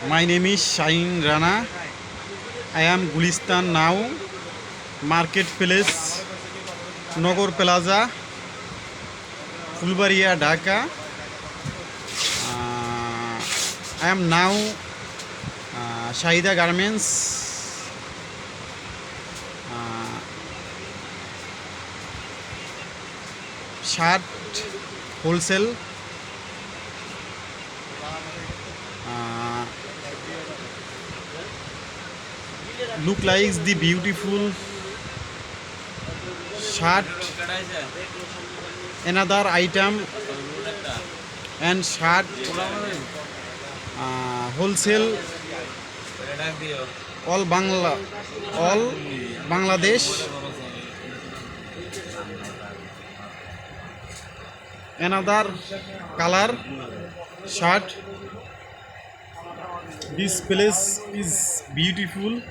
My name is Shaheen Rana. I am Gulistan now. Market Place, Nogor Plaza, Fulbaria, Dhaka. I am now Shahida Garments. Uh, Shirt wholesale. Uh, look like the beautiful shirt, another item and shirt wholesale all Bangladesh. Another color shirt. This place is beautiful.